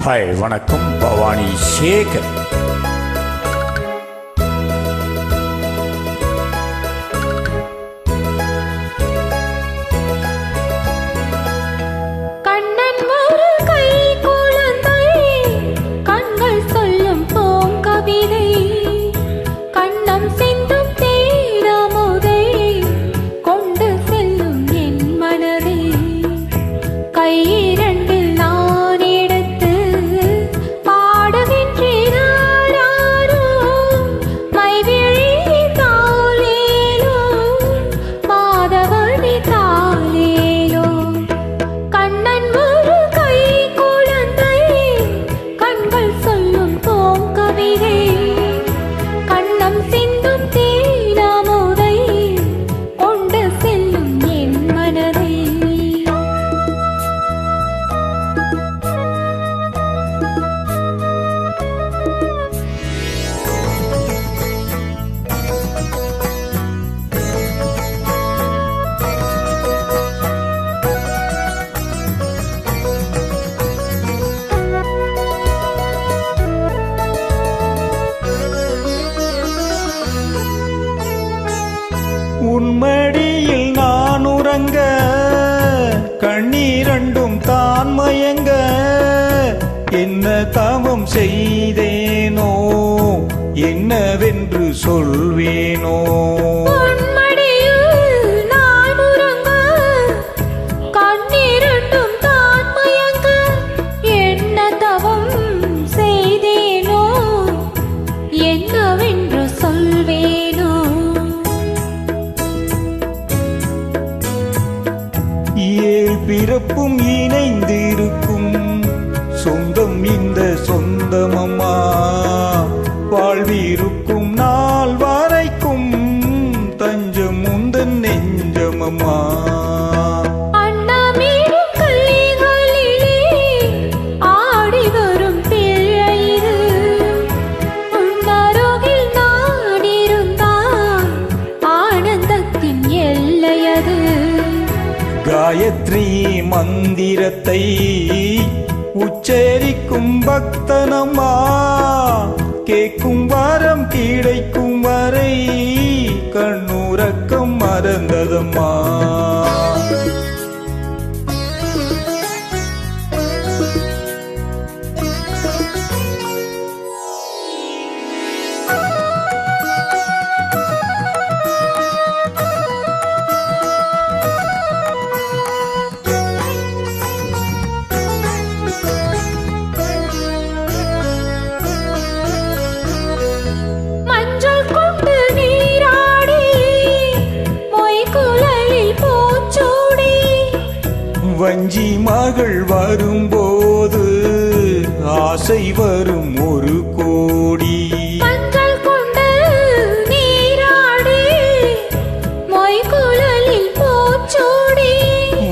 Hi வணக்கம், பவானி சேகர். உன்மடியில் நான் உறங்க கண்ணீரண்டும் தான் மயங்க என்ன தவம் செய்தேனோ என்னவென்று சொல்வேனோ. பிறப்பும் இணைந்திருக்கும் சொந்தம் இந்த சொந்தமம்மா, வாழ்விருக்கும் நாள் வரைக்கும் தஞ்சம் உந்தன் நெஞ்சமம்மா. காயத்ரி மந்திரத்தை உச்சரிக்கும் பக்தனம்மா, கேட்கும் வாரம் கிடைக்கும் வரை கண்ணுறக்கம் மறந்ததம்மா. வஞ்சி மகள் வரும்போது ஆசை வரும் ஒரு கோடி.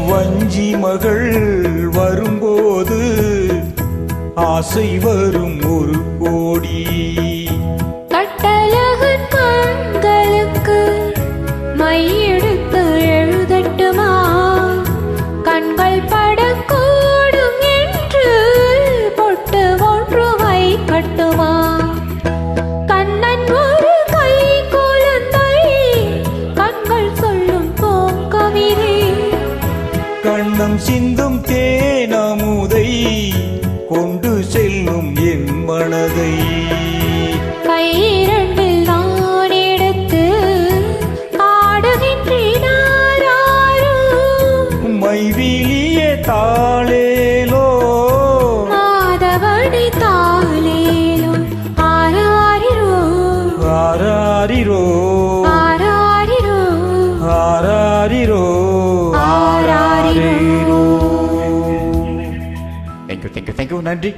வஞ்சி மகள் வரும்போது ஆசை வரும் ஒரு கோடி. கண்ணம் சிந்தும் தேனமுதை கொண்டு செல்லும் என் மனதை கையிரண்டில் நான் எடுத்து ஆடுகின்றேன். மைவிலிய தாளேலோ மாதவடி தாளேலோ ஆராரிரோ ஆராரிரோ ஆராரிரோ ஆராரிரோ. Thank you, நன்றி.